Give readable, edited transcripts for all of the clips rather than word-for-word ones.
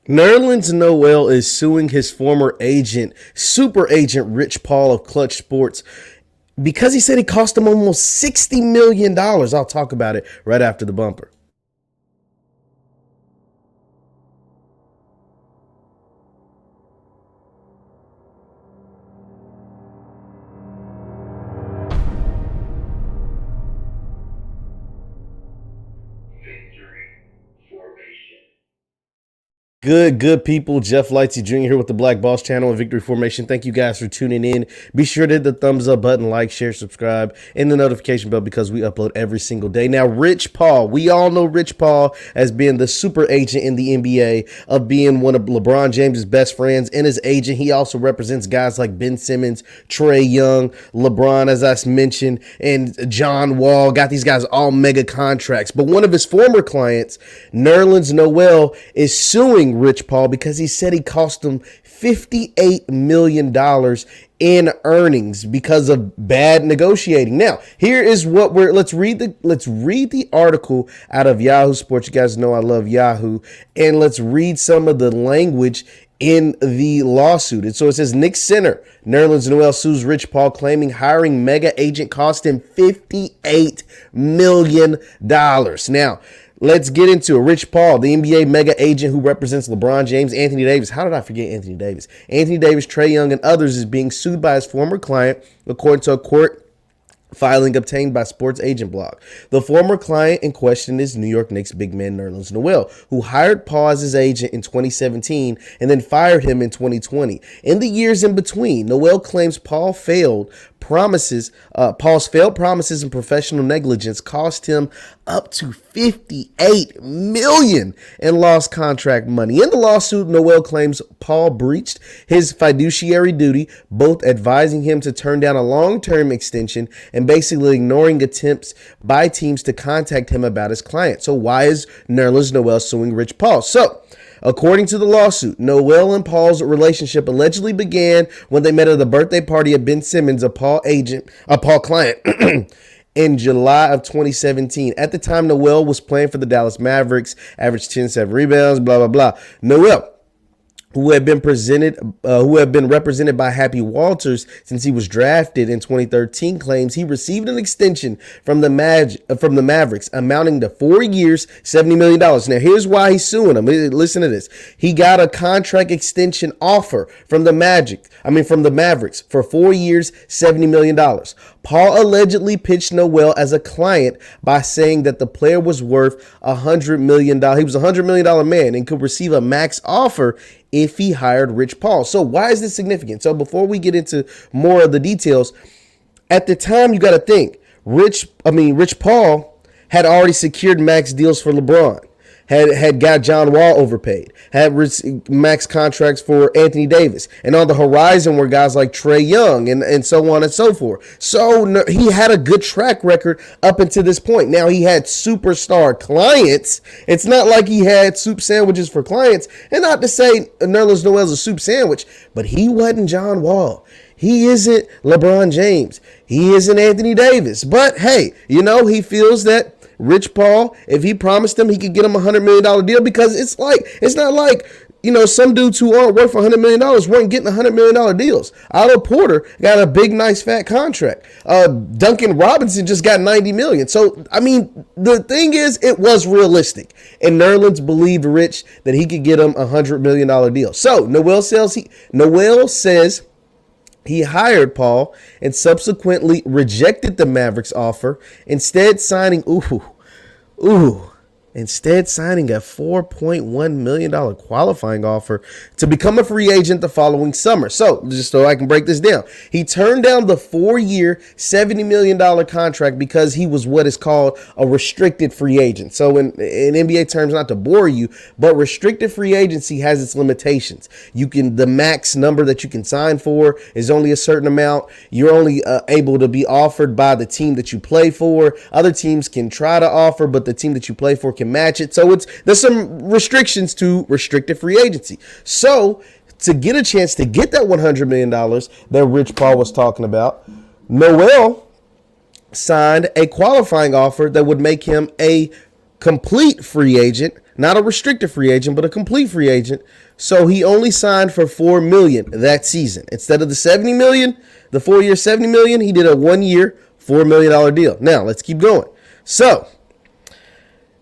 Nerlens Noel is suing his former agent, super agent Rich Paul of Clutch Sports, because he said he cost him almost $60 million. I'll talk about it right after the bumper. Good people. Jeff Lightsy Jr. here with the Black Boss Channel and Victory Formation. Thank you guys for tuning in. Be sure to hit the thumbs up button, like, share, subscribe, and the notification bell because we upload every single day. Now, Rich Paul. We all know Rich Paul as being the super agent in the NBA, of being one of LeBron James's best friends and his agent. He also represents guys like Ben Simmons, Trae Young, LeBron, as I mentioned, and John Wall. Got these guys all mega contracts. But one of his former clients, Nerlens Noel, is suing Rich Paul because he said he cost him $58 million in earnings because of bad negotiating. Now, here is what let's read the article out of Yahoo Sports. You guys know I love Yahoo, and let's read some of the language in the lawsuit. And so it says, Nick Center, Nerlens Noel sues Rich Paul, claiming hiring mega agent cost him $58 million. Now, let's get into it. Rich Paul, the NBA mega agent who represents LeBron James, Anthony Davis. How did I forget Anthony Davis? Anthony Davis, Trae Young, and others is being sued by his former client, according to a court filing obtained by Sports Agent Blog. The former client in question is New York Knicks big man Nerlens Noel, who hired Paul as his agent in 2017 and then fired him in 2020. In the years in between, Noel claims Paul's failed promises and professional negligence cost him up to $58 million in lost contract money. In the lawsuit, Noel claims Paul breached his fiduciary duty, both advising him to turn down a long-term extension and basically ignoring attempts by teams to contact him about his client. So why is Nerlens Noel suing Rich Paul? So, according to the lawsuit, Noel and Paul's relationship allegedly began when they met at the birthday party of Ben Simmons, a Paul client, in July of 2017. At the time, Noel was playing for the Dallas Mavericks, averaged 10, 7 rebounds, blah, blah, blah. Noel, who had been represented by Happy Walters since he was drafted in 2013, claims he received an extension from the Mavericks amounting to 4 years, $70 million. Now, here's why he's suing them. Listen to this. He got a contract extension offer from the Mavericks for 4 years, $70 million. Paul allegedly pitched Noel as a client by saying that the player was worth $100 million. He was a $100 million man and could receive a max offer if he hired Rich Paul. So why is this significant? So before we get into more of the details, at the time, you got to think, Rich Paul had already secured max deals for LeBron. Had got John Wall overpaid, had max contracts for Anthony Davis, and on the horizon were guys like Trae Young and so on and so forth. So he had a good track record up until this point. Now he had superstar clients. It's not like he had soup sandwiches for clients, and not to say Nerlens Noel's a soup sandwich, but he wasn't John Wall. He isn't LeBron James. He isn't Anthony Davis. But hey, he feels that Rich Paul, if he promised him he could get him $100 million deal, because it's not like, some dudes who aren't worth $100 million weren't getting $100 million deals. Otto Porter got a big, nice, fat contract. Duncan Robinson just got $90 million. So, the thing is, it was realistic. And Nerlens believed Rich that he could get him a $100 million deal. So, Noel says he hired Paul and subsequently rejected the Mavericks offer, instead signing a $4.1 million qualifying offer to become a free agent the following summer. So, just so I can break this down, he turned down the 4-year, $70 million contract because he was what is called a restricted free agent. So, in NBA terms, not to bore you, but restricted free agency has its limitations. The max number that you can sign for is only a certain amount. You're only able to be offered by the team that you play for. Other teams can try to offer, but the team that you play for can match it. So there's some restrictions to restricted free agency. So to get a chance to get that $100 million that Rich Paul was talking about, Noel signed a qualifying offer that would make him a complete free agent, not a restricted free agent, but a complete free agent. So he only signed for $4 million that season. Instead of the $70 million, the 4-year $70 million, he did a 1-year $4 million deal. Now, let's keep going. So,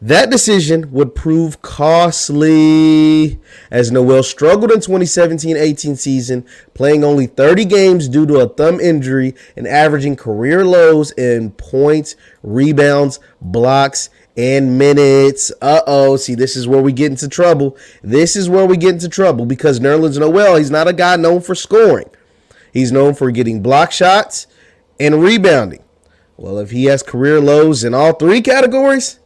that decision would prove costly as Noel struggled in 2017-18 season, playing only 30 games due to a thumb injury and averaging career lows in points, rebounds, blocks, and minutes. See, this is where we get into trouble. This is where we get into trouble because Nerlens Noel, he's not a guy known for scoring. He's known for getting block shots and rebounding. Well, if he has career lows in all three categories,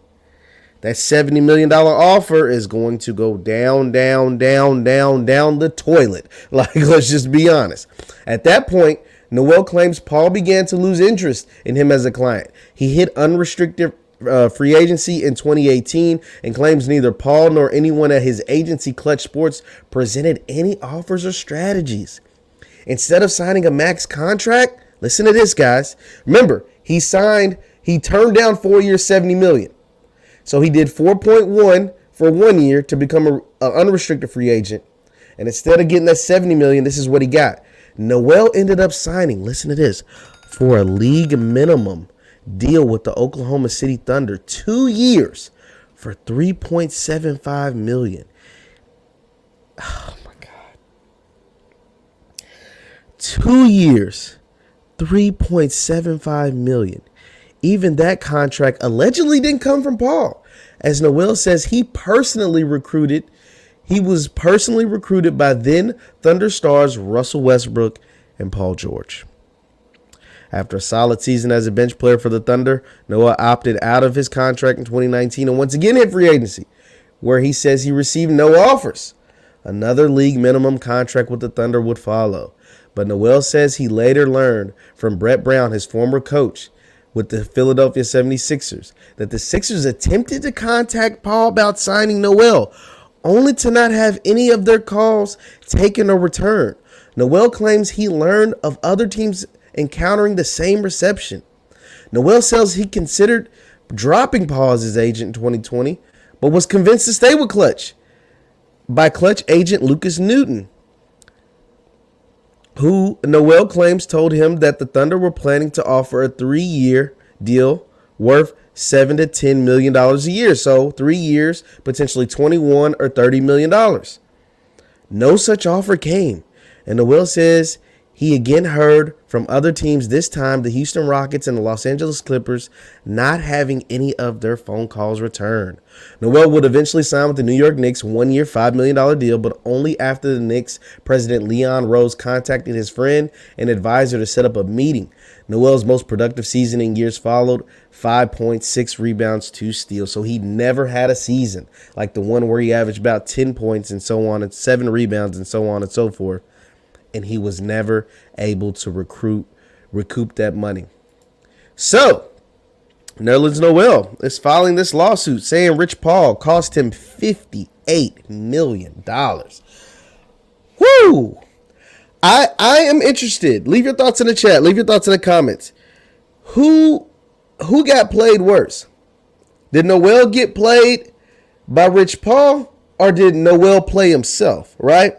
that $70 million offer is going to go down the toilet. Like, let's just be honest. At that point, Noel claims Paul began to lose interest in him as a client. He hit unrestricted free agency in 2018 and claims neither Paul nor anyone at his agency Clutch Sports presented any offers or strategies. Instead of signing a max contract, listen to this, guys. Remember, he turned down 4 years, $70 million. So he did 4.1 for 1 year to become an unrestricted free agent. And instead of getting that $70 million, this is what he got. Noel ended up signing, listen to this, for a league minimum deal with the Oklahoma City Thunder, 2 years for $3.75 million. Oh my God. 2 years, $3.75 million. Even that contract allegedly didn't come from Paul. As Noel says, he was personally recruited by then Thunder stars Russell Westbrook and Paul George. After a solid season as a bench player for the Thunder, Noel opted out of his contract in 2019 and once again hit free agency, where he says he received no offers. Another league minimum contract with the Thunder would follow. But Noel says he later learned from Brett Brown, his former coach with the Philadelphia 76ers, that the Sixers attempted to contact Paul about signing Noel, only to not have any of their calls taken or returned. Noel claims he learned of other teams encountering the same reception. Noel says he considered dropping Paul as his agent in 2020, but was convinced to stay with Clutch by Clutch agent Lucas Newton, who Noel claims told him that the Thunder were planning to offer a 3-year deal worth $7 to $10 million a year. So 3 years, potentially $21 or $30 million. No such offer came. And Noel says he again heard from other teams, this time the Houston Rockets and the Los Angeles Clippers, not having any of their phone calls returned. Noel would eventually sign with the New York Knicks, 1 year, $5 million deal, but only after the Knicks president Leon Rose contacted his friend and advisor to set up a meeting. Noel's most productive season in years followed, 5.6 rebounds, 2 steals. So he never had a season like the one where he averaged about 10 points and so on, and 7 rebounds and so on and so forth. And he was never able to recoup that money. So, Nerlens Noel is filing this lawsuit saying Rich Paul cost him $58 million. Woo! I am interested. Leave your thoughts in the chat. Leave your thoughts in the comments. Who got played worse? Did Noel get played by Rich Paul, or did Noel play himself, right?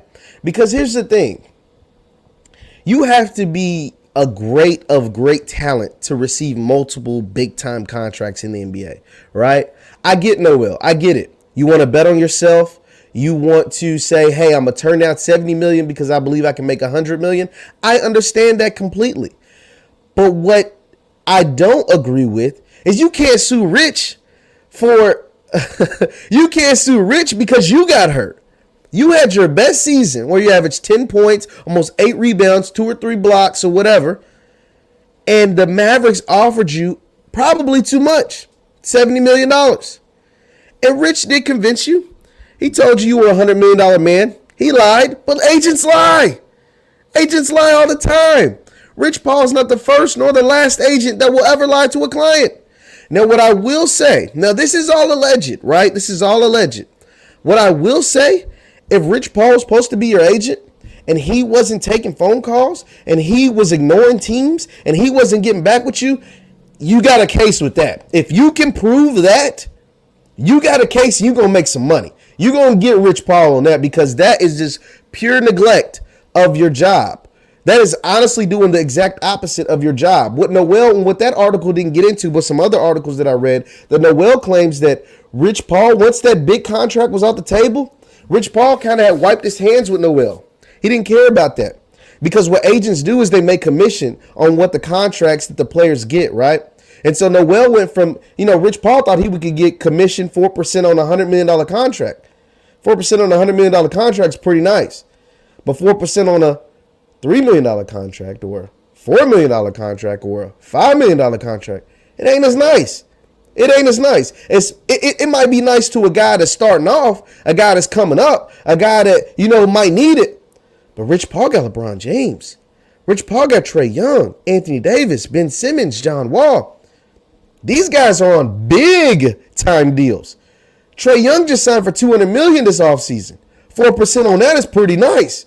Because here's the thing. You have to be a great talent to receive multiple big-time contracts in the NBA, right? I get Noel. I get it. You want to bet on yourself. You want to say, hey, I'm going to turn down $70 million because I believe I can make $100 million. I understand that completely. But what I don't agree with is you can't sue Rich you can't sue Rich because you got hurt. You had your best season where you averaged 10 points, almost 8 rebounds, 2 or 3 blocks or whatever. And the Mavericks offered you probably too much, $70 million. And Rich did convince you. He told you you were a $100 million man. He lied, but agents lie. Agents lie all the time. Rich Paul's not the first nor the last agent that will ever lie to a client. Now, what I will say, now this is all alleged, right? This is all alleged. What I will say, if Rich Paul was supposed to be your agent and he wasn't taking phone calls and he was ignoring teams and he wasn't getting back with you, you got a case with that. If you can prove that, You got a case, you're going to make some money. You're going to get Rich Paul on that because that is just pure neglect of your job. That is honestly doing the exact opposite of your job. What Noel and what that article didn't get into, but some other articles that I read, that Noel claims that Rich Paul, once that big contract was off the table, Rich Paul kind of had wiped his hands with Noel. He didn't care about that because what agents do is they make commission on what the contracts that the players get, right? And so Noel went from, Rich Paul thought he could get commission 4% on a $100 million contract. 4% on a $100 million contract is pretty nice. But 4% on a $3 million contract or a $4 million contract or a $5 million contract, it ain't as nice. It ain't as nice. It might be nice to a guy that's starting off, a guy that's coming up, a guy that, might need it. But Rich Paul got LeBron James. Rich Paul got Trae Young, Anthony Davis, Ben Simmons, John Wall. These guys are on big time deals. Trae Young just signed for $200 million this offseason. 4% on that is pretty nice.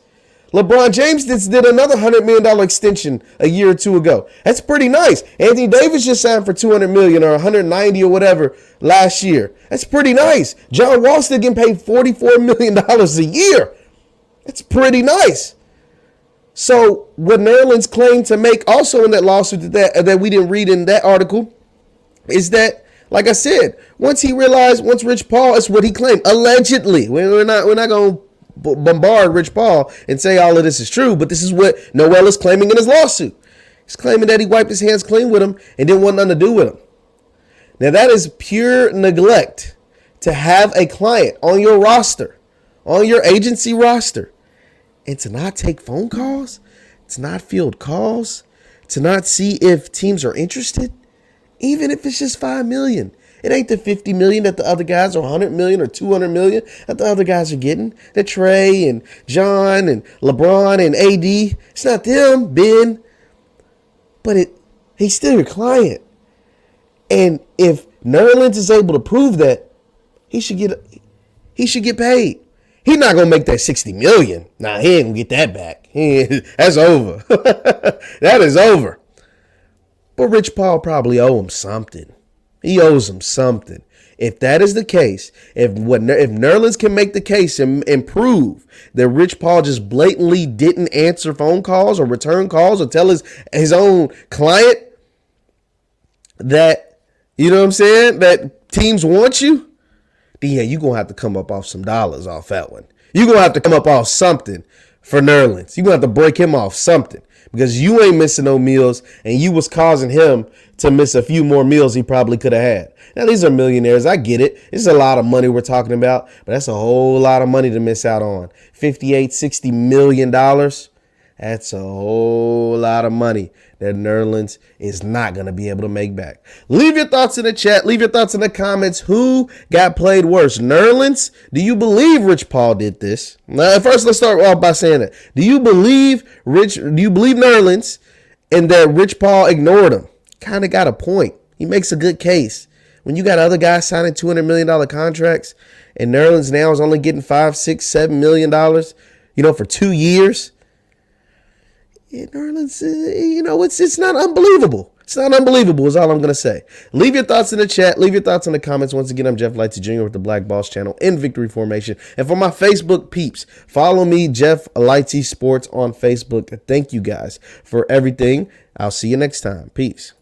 LeBron James did another $100 million extension a year or two ago. That's pretty nice. Anthony Davis just signed for $200 million or 190 or whatever last year. That's pretty nice. John Wall still getting paid $44 million a year. That's pretty nice. So what Nerlens claimed to make also in that lawsuit that we didn't read in that article is that, like I said, once Rich Paul, it's what he claimed, allegedly. We're not going to bombard Rich Paul and say all of this is true, but this is what Noel is claiming in his lawsuit. He's claiming that he wiped his hands clean with him and didn't want nothing to do with him. Now that is pure neglect to have a client on your roster, on your agency roster, and to not take phone calls, to not field calls, to not see if teams are interested, even if it's just $5 million. It ain't the $50 million that the other guys, or $100 million or $200 million that the other guys are getting. That Trae and John and LeBron and AD. It's not them, Ben. But he's still your client. And if Nerlens is able to prove that, he should get paid. He's not gonna make that $60 million. Nah, he ain't gonna get that back. That's over. That is over. But Rich Paul probably owe him something. He owes him something. If that is the case, if Nerlens can make the case and prove that Rich Paul just blatantly didn't answer phone calls or return calls or tell his own client that, that teams want you, then yeah, you're going to have to come up off some dollars off that one. You're going to have to come up off something for Nerlens. You're going to have to break him off something because you ain't missing no meals and you was causing him to miss a few more meals he probably could have had. Now, these are millionaires. I get it. This is a lot of money we're talking about, but that's a whole lot of money to miss out on. $60 million. That's a whole lot of money that Nerlens is not going to be able to make back. Leave your thoughts in the chat. Leave your thoughts in the comments. Who got played worse? Nerlens? Do you believe Rich Paul did this? Now, first, let's start off by saying that. Do you believe Nerlens and that Rich Paul ignored him? Kind of got a point. He makes a good case. When you got other guys signing $200 million contracts and Nerlens now is only getting $5, $6, $7 million, for 2 years. Yeah, Nerlens, it's not unbelievable. It's not unbelievable is all I'm going to say. Leave your thoughts in the chat. Leave your thoughts in the comments. Once again, I'm Jeff Lightsy Jr. with the Black Boss Channel in Victory Formation. And for my Facebook peeps, follow me, Jeff Lightsy Sports on Facebook. Thank you guys for everything. I'll see you next time. Peace.